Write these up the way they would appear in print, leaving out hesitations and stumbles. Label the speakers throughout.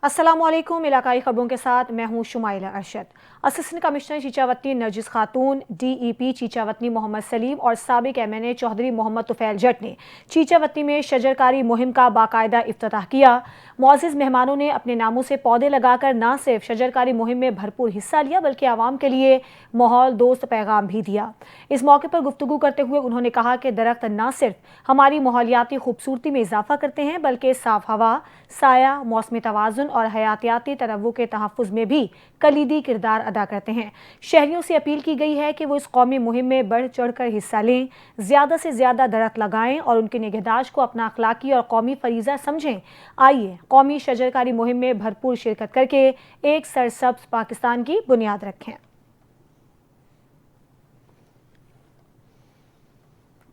Speaker 1: अस्सलामुअलैकुम। इलाकाई खबरों के साथ मैं हूं शुमाइला अरशद। असिस्टेंट कमिश्नर चीचावतनी नरजिस खातून, DEP चीचावतनी मोहम्मद सलीम और साबिक MNA चौधरी मोहम्मद तुफैल जट ने चीचावतनी में शजरकारी मुहिम का बाकायदा इफ्तिताह किया। मुअज़्ज़िज़ मेहमानों ने अपने नामों से पौधे लगाकर न सिर्फ शजरकारी मुहिम में भरपूर हिस्सा लिया बल्कि आवाम के लिए माहौल दोस्त पैगाम भी दिया। इस मौके पर गुफ्तगू करते हुए उन्होंने कहा कि दरख्त न सिर्फ हमारी माहौलियाती खूबसूरती में इजाफा करते हैं बल्कि साफ हवा, साया, मौसमी तवाज़ुन और हयातियाती तनव्वु के तहफ़्फ़ुज़ में भी कलीदी किरदार अदा करते हैं। शहरियों से अपील की गई है कि वो इस कौमी मुहिम में बढ़ चढ़ कर हिस्सा लें, ज़्यादा से ज़्यादा दरख्त लगाएं और उनकी निगहदाश्त को अपना अखलाकी और कौमी फरीज़ा समझें। आइए कौमी शजरकारी मुहिम में भरपूर शिरकत करके एक सरसब्ज़ पाकिस्तान की बुनियाद रखें।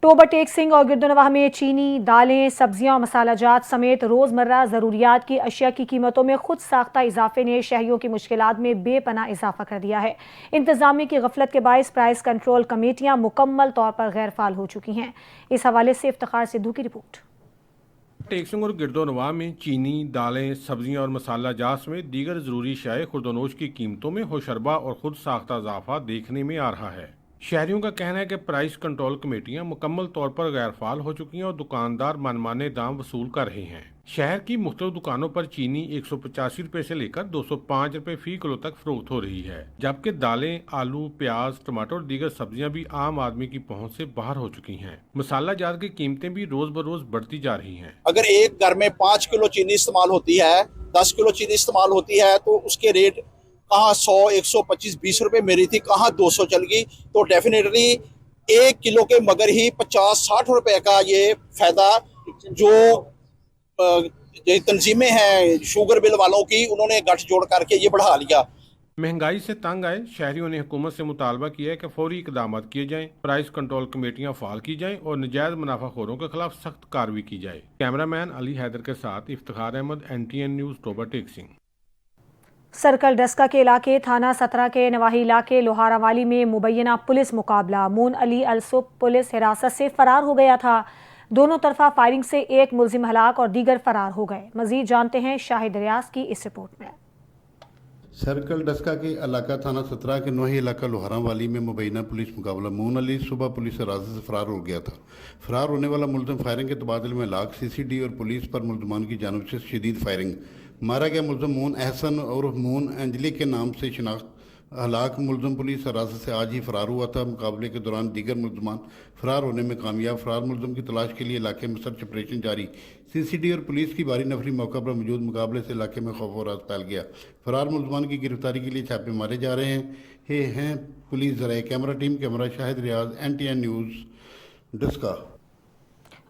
Speaker 1: टोबर टेक सिंह और गिरदोनवाह में चीनी, दालें, सब्जियां और मसाला जात समेत रोज़मर्रा ज़रूरियात की अशिया की कीमतों में खुद साख्ता इजाफे ने शहरियों की मुश्किलात में बेपनाह इजाफा कर दिया है। इंतजामिया की गफलत के बायस प्राइस कंट्रोल कमेटियां मुकम्मल तौर पर गैर फाल हो चुकी हैं। इस हवाले से इफ्तिखार सिद्धू की रिपोर्ट।
Speaker 2: टेक सिंह और गिरदोनवाह में चीनी, दालें, सब्जियां और मसाला जात समेत दीगर ज़रूरी शाये खुर्दनोश की कीमतों में होशरबा और खुद साख्ता इजाफा देखने में आ रहा है। शहरियों का कहना है कि प्राइस कंट्रोल कमेटियां मुकम्मल तौर पर गैर फाल हो चुकी हैं और दुकानदार मनमाने दाम वसूल कर रहे हैं। शहर की मुख्तलिफ दुकानों पर चीनी 185 रुपए से लेकर 205 रुपए फी किलो तक फरोख्त हो रही है, जबकि दालें, आलू, प्याज, टमाटर और दीगर सब्जियां भी आम आदमी की पहुंच से बाहर हो चुकी हैं। मसाला जात की कीमतें भी रोज बरोज बढ़ती जा रही हैं।
Speaker 3: अगर एक घर में 5 किलो चीनी इस्तेमाल होती है, 10 किलो चीनी इस्तेमाल होती है तो उसके रेट कहाँ 100, 125, 20 रुपए मेरी थी, कहाँ 200 चल गई। तो डेफिनेटली 1 किलो के मगर ही 50-60 रुपए का ये फायदा जो तंजीमें हैं शुगर बिल वालों की, उन्होंने गठजोड़ करके ये बढ़ा लिया।
Speaker 2: महंगाई से तंग आए शहरियों ने हुकूमत से मुतालबा किया है कि फौरी इकदाम किए जाएं, प्राइस कंट्रोल कमेटियां फाल की जाएं और नजायज मुनाफाखोरों के खिलाफ सख्त कार्रवाई की जाए। कैमरामैन अली हैदर के साथ Iftikhar Ahmed, NTN news, Toba Tek Singh.
Speaker 1: Circle Daska के इलाके थाना 17 के नवाही इलाके लोहारावाली में मुबैना पुलिस मुकाबला मून अली अलसुब पुलिस हिरासत से फरार हो गया था। दोनों तरफा फायरिंग से एक मुलजिम हलाक और दीगर फरार हो गए। मजीद जानते हैं शाहिद रियाज की इस रिपोर्ट में।
Speaker 4: सर्कल डस्का के इलाका थाना 17 के नवाही इलाका लोहारावाली में मुबैना पुलिस मुकाबला मून अली सुबह पुलिस हिरासत से फरार हो गया था। फरार होने वाला मुलजिम फायरिंग के तबादले में हलाक, CCD और पुलिस पर मुलजमान की जानिब से शदीद फायरिंग। मारा गया मुलजिम मून अहसन और मून अंजली के नाम से शिनाख्त। हलाक मुलजिम पुलिस हिरासत से आज ही फरार हुआ था। मुकाबले के दौरान दीगर मुलजमान फरार होने में कामयाब। फरार मुलजिम की तलाश के लिए इलाके में सर्च ऑपरेशन जारी। CCD और पुलिस की भारी नफरी मौका पर मौजूद। मुकाबले से इलाके में खौफ और राज फैल गया। फरार मुलजमान की गिरफ्तारी के लिए छापे मारे जा रहे हैं पुलिस जराए। Camera team camera Shahid Riaz, NTN news, Daska.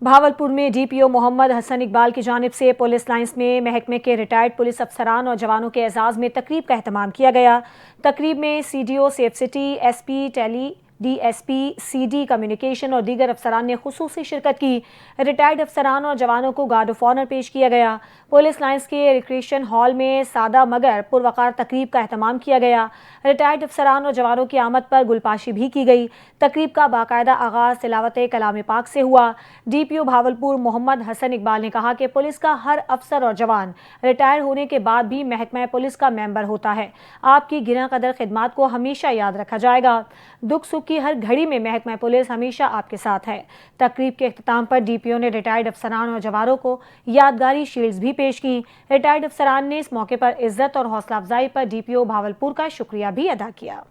Speaker 1: Bahawalpur में DPO मोहम्मद हसन इकबाल की जानिब से पुलिस लाइंस में महकमे के रिटायर्ड पुलिस अफसरान और जवानों के एजाज़ में तकरीब का एहतमाम किया गया। तकरीब में CDO सेफ सिटी, SP टेली, DSP, CD कम्युनिकेशन और दीगर अफसरान ने खुसूसी शिरकत की। रिटायर्ड अफसरान और जवानों को गार्ड ऑफ ऑनर पेश किया गया। पुलिस लाइंस के रिक्रिएशन हॉल में सादा मगर पुरवकार तकरीब का एहतमाम किया गया। रिटायर्ड अफसरान और जवानों की आमद पर गुलपाशी भी की गई। तकरीब का बाकायदा आगाज़ तिलावत कलाम पाक से हुआ। DPO भावलपुर मोहम्मद हसन इकबाल ने कहा कि पुलिस का हर अफसर और जवान रिटायर होने के बाद भी महकमा पुलिस का मेंबर होता है। आपकी गिना कदर खिदमात को हमेशा याद रखा जाएगा। दुख सुख की हर घड़ी में महकमा पुलिस हमेशा आपके साथ है। तकरीब के इख्तिताम पर DPO ने रिटायर्ड अफसरान और जवानों को यादगारी शील्ड्स भी पेश की। रिटायर्ड अफसरान ने इस मौके पर इज्जत और हौसला अफजाई पर DPO भावलपुर का शुक्रिया भी अदा किया।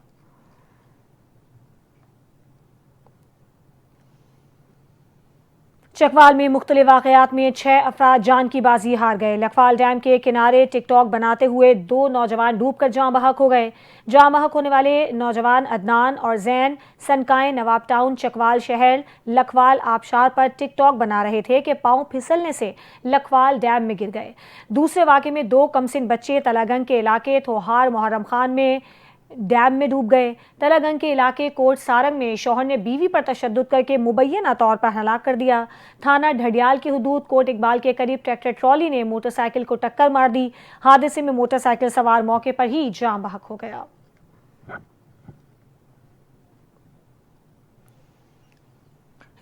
Speaker 1: चकवाल में मुख्तलिफ वाक़यात में 6 अफराद जान की बाजी हार गए। लखवाल डैम के किनारे टिकटॉक बनाते हुए 2 नौजवान डूबकर जाँ बहक हो गए। जाँ बहक होने वाले नौजवान अदनान और जैन सनकाएं नवाब टाउन चकवाल शहर लखवाल आबशार पर टिकटॉक बना रहे थे कि पांव फिसलने से लखवाल डैम में गिर गए। दूसरे वाक़े में 2 कमसिन बच्चे तलागंग के इलाके थोहार मोहर्रम खान में डैम में डूब गए। तलागंग के इलाके कोट सारंग में शौहर ने बीवी पर तशद्दुद करके मुबैना तौर पर हलाक कर दिया। थाना ढडियाल की हुदूद कोट इकबाल के करीब ट्रैक्टर ट्रॉली ने मोटरसाइकिल को टक्कर मार दी। हादसे में मोटरसाइकिल सवार मौके पर ही जान बहक हो गया।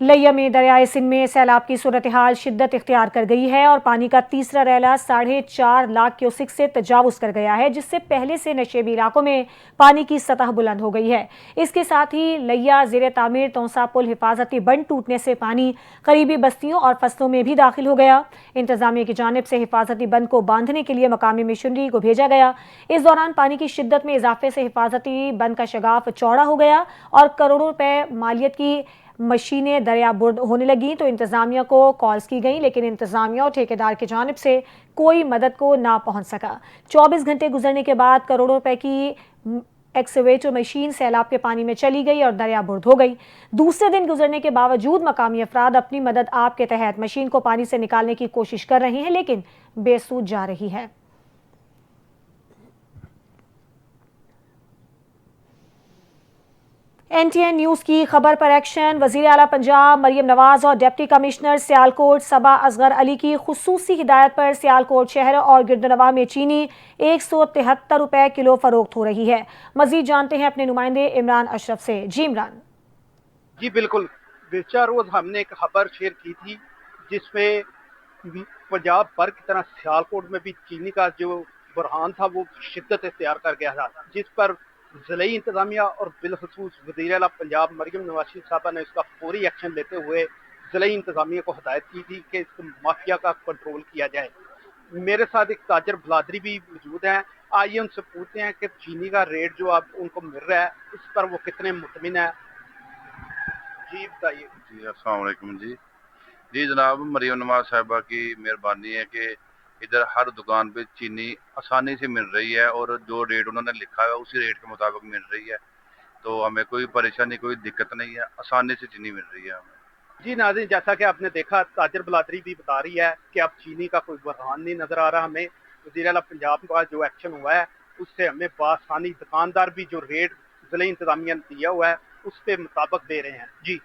Speaker 1: लिया में दरियाए सिंध में सैलाब की सूरत हाल शिद्दत इख्तियार कर गई है और पानी का तीसरा रैला 4.5 लाख क्यूसिक से तजावुज कर गया है, जिससे पहले से नशेबी इलाकों में पानी की सतह बुलंद हो गई है। इसके साथ ही लिया ज़ेरे तामीर तौसा पुल हिफाजती बंद टूटने से पानी करीबी बस्तियों और फसलों में भी दाखिल हो गया। इंतजामिया की जानिब से हिफाजती बंद को बांधने के लिए मकामी मिशनरी को भेजा गया। इस दौरान पानी की शिद्दत में इजाफे से हिफाजती बंद का शगाफ चौड़ा हो गया और करोड़ों रुपए मालियत की मशीनें दरिया बुर्द होने लगी तो इंतजामिया को कॉल्स की गई, लेकिन इंतजामिया और ठेकेदार की जानिब से कोई मदद को ना पहुंच सका। 24 घंटे गुजरने के बाद करोड़ों रुपए की एक्सवेटर मशीन सैलाब के पानी में चली गई और दरिया बुर्द हो गई। दूसरे दिन गुजरने के बावजूद मकामी अफराद अपनी मदद आप के तहत मशीन को पानी से निकालने की कोशिश कर रहे हैं, लेकिन बेसूद जा रही है। NTN न्यूज़ की खबर पर एक्शन। वज़ीर आला पंजाब मरियम नवाज और डिप्टी कमिश्नर सियालकोट सबा असगर अली की खुसूसी हिदायत पर सियालकोट शहर और गिरदनवाह में चीनी 173 रुपए किलो फरोख्त हो रही है। मजीद जानते हैं अपने नुमाइंदे इमरान अशरफ से। जी इमरान।
Speaker 5: जी बिल्कुल, गुज़श्ता रोज़ हमने एक खबर शेयर की थी जिसमें पंजाब भर की तरह सियालकोट में भी चीनी का जो बुरहान था वो शिद्दत इख्तियार कर गया था, जिस पर ज़िलाई इंतज़ामिया और बिलखसूस वज़ीर आला पंजाब मरियम नवाज साहबा ने इसका फौरी एक्शन लेते हुए ज़िलाई इंतज़ामिया को हदायत की थी कि इस माफिया का कंट्रोल किया जाए। मेरे साथ एक ताजर भलादरी भी मौजूद हैं, आइए उनसे पूछते हैं कि चीनी का रेट जो अब उनको मिल रहा है इस पर वो कितने मुतमिन है। जी बताइए।
Speaker 6: जी अस्सलाम वालेकुम जी। जी जनाब, मरियम नवाज साहिबा की मेहरबानी है कि इधर हर दुकान पे चीनी आसानी से मिल रही है और जो रेट उन्होंने लिखा है उसी रेट के मुताबिक मिल रही है, तो हमें कोई परेशानी कोई दिक्कत नहीं है, आसानी से चीनी मिल रही है हमें।
Speaker 5: जी नाज़रीन, जैसा कि आपने देखा ताजर बलादरी भी बता रही है कि अब चीनी का कोई बहरान नहीं नज़र आ रहा हमें। वज़ीर आला पंजाब का जो एक्शन हुआ है उससे हमें बआसानी दुकानदार भी जो रेट ज़िले इंतज़ामिया ने दिया हुआ है उस पे मुताबिक दे रहे हैं। जी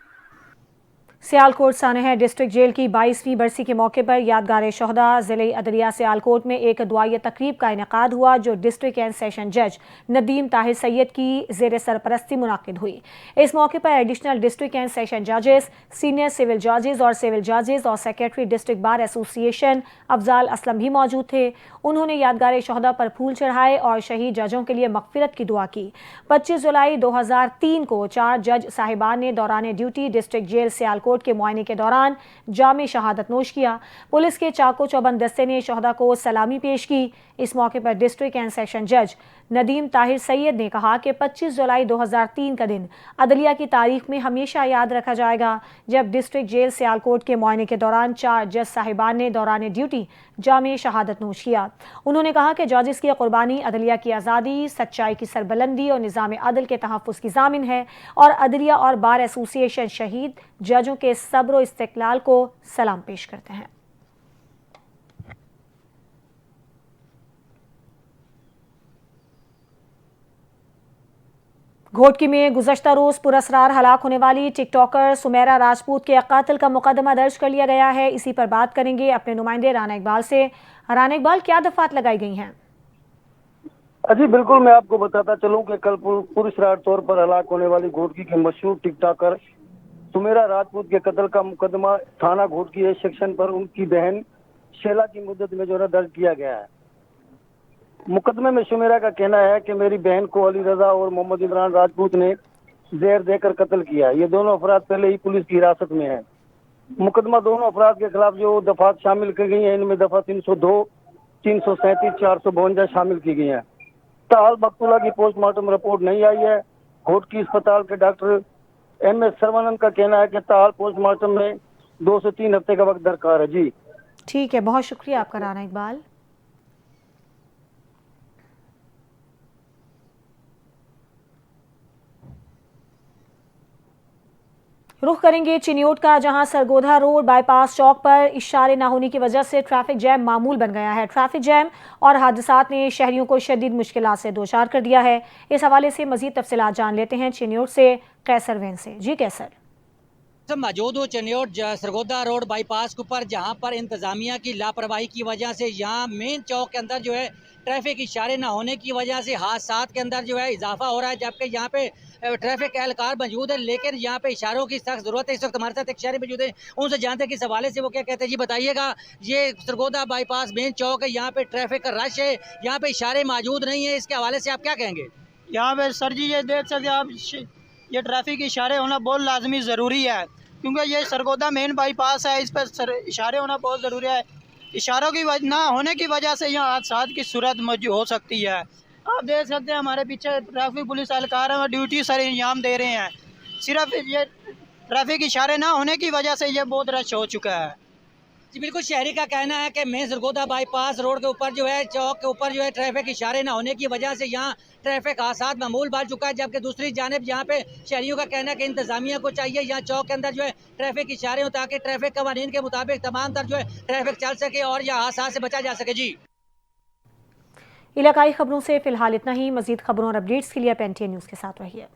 Speaker 1: सियालकोट सानहा डिस्ट्रिक्ट जेल की 22वीं बरसी के मौके पर यादगार शहदा ज़िले अदलिया सियालकोट में एक दुआई तकरीब का इनेकाद हुआ, जो डिस्ट्रिक्ट एंड सेशन जज नदीम ताहिर सैयद की ज़ेर सरपरस्ती मुनाकिद हुई। इस मौके पर एडिशनल डिस्ट्रिक्ट एंड सेशन जजेस, सीनियर सिविल जजेस और secretary district bar association Afzal Aslam भी मौजूद थे। उन्होंने यादगार शहदा पर फूल चढ़ाए और शहीद जजों के लिए मगफिरत की दुआ की। 25 जुलाई 2003 को 4 जज साहिबान ने दौरान ड्यूटी डिस्ट्रिक्ट जेल सियालकोट के मुआयने के दौरान जामे शहादत नोश किया। पुलिस के चाको चौबंद दस्ते ने शहदा को सलामी पेश की। इस मौके पर डिस्ट्रिक्ट एंड सेशन जज नदीम ताहिर सैयद ने कहा कि 25 जुलाई 2003 का दिन अदलिया की तारीख में हमेशा याद रखा जाएगा, जब डिस्ट्रिक्ट जेल सियालकोट के मुआयने के दौरान 4 जज साहिबान ने दौरान ड्यूटी जामे शहादत नोश किया। उन्होंने कहा कि जजेस की कुर्बानी अदलिया की आज़ादी, सच्चाई की सरबलंदी और निज़ाम अदल के तहफ़्फ़ुज़ की ज़ामिन है और अदलिया और बार एसोसिएशन शहीद जजों के सब्र और इस्तिक़लाल को सलाम पेश करते हैं। घोटकी में गुज़श्ता रोज़ पुरअसरार हलाक होने वाली टिकटॉकर सुमेरा राजपूत के कत्ल का मुकदमा दर्ज कर लिया गया है। इसी पर बात करेंगे अपने नुमाइंदे राना इकबाल से। राना इकबाल, क्या दफात लगाई गई हैं?
Speaker 7: जी बिल्कुल, मैं आपको बताता चलूं कि कल पुरअसरार तौर पर हलाक होने वाली घोटकी के मशहूर टिकटॉकर सुमेरा राजपूत के कत्ल का मुकदमा थाना घोटकी ए सेक्शन पर उनकी बहन शेला की मुद्दत में जो है दर्ज किया गया है। मुकदमे में सुमेरा का कहना है कि मेरी बहन को अली रजा और मोहम्मद इमरान राजपूत ने जहर देकर कत्ल किया। ये दोनों अफराद पहले ही पुलिस की हिरासत में है। मुकदमा दोनों अफराद के खिलाफ जो दफात शामिल की गई हैं, इनमें दफा 302, 337, 452 शामिल की गई हैं। ताल मकतूला की पोस्टमार्टम रिपोर्ट नहीं आई है। घोटकी अस्पताल के डॉक्टर MS सर्वानंद का कहना है कि ताल पोस्टमार्टम में 2 से 3 हफ्ते का वक्त दरकार है। जी
Speaker 1: ठीक है, बहुत शुक्रिया आपका राना इकबाल। रुख करेंगे चिन्योट का, जहां सरगोधा रोड बाईपास चौक पर इशारे न होने की वजह से ट्रैफिक जैम मामूल बन गया है। ट्रैफिक जैम और हादसात ने शहरियों को शदीद मुश्किलात से दो चार कर दिया है। इस हवाले से मजीद तफसीलात जान लेते हैं चिन्योट से कैसर वैन से। जी कैसर।
Speaker 8: मौजूद हो चिन्योट सरगोधा रोड बाईपास के ऊपर, जहां पर इंतजामिया की लापरवाही की वजह से यहाँ मेन चौक के अंदर जो है ट्रैफिक इशारे ना होने की वजह से हादसात के अंदर जो है इजाफा हो रहा है, जबकि यहाँ पे ट्रैफिक एहलकार मौजूद है, लेकिन यहाँ पे इशारों की सख्त ज़रूरत है। इस वक्त हमारे साथ एक शहरी मौजूद है, उनसे जानते हैं कि इस हवाले से वो क्या कहते हैं। जी बताइएगा, ये सरगोदा बाईपास मेन चौक है, यहाँ पे ट्रैफिक का रश है, यहाँ पे इशारे मौजूद नहीं है, इसके हवाले से आप क्या कहेंगे?
Speaker 9: यहाँ पे सर जी ये देख सकते हैं आप, ये ट्रैफिक के इशारे होना बहुत लाजमी ज़रूरी है, क्योंकि ये सरगोदा मेन बाईपास है, इस पर इशारे होना बहुत ज़रूरी है। इशारों की वजह ना होने की वजह से यहाँ हादसात की सूरत मौजूद हो सकती है। आप देख सकते हैं हमारे पीछे ट्रैफिक पुलिस एहलकार हैं, ड्यूटी सर इंजाम दे रहे हैं। सिर्फ ये ट्रैफिक इशारे ना होने की वजह से ये बहुत रश हो चुका है।
Speaker 8: जी बिल्कुल, शहरी का कहना है कि मेन सरगोदा बाईपास रोड के ऊपर जो है, चौक के ऊपर जो है, ट्रैफिक इशारे ना होने की वजह से यहाँ ट्रैफिक हादसात मामूल बढ़ चुका है। जबकि दूसरी जानिब यहाँ पे शहरियों का कहना है कि इंतजामिया को चाहिए यहाँ चौक के अंदर जो है ट्रैफिक इशारे हो, ताकि ट्रैफिक कवानीन के मुताबिक तमाम तर जो है ट्रैफिक चल सके और यह हादसात से बचा जा सके। जी
Speaker 1: इलाकाई खबरों से फिलहाल इतना ही। मजीद खबरों और अपडेट्स के लिए आप NTA न्यूज़ के साथ रहिए।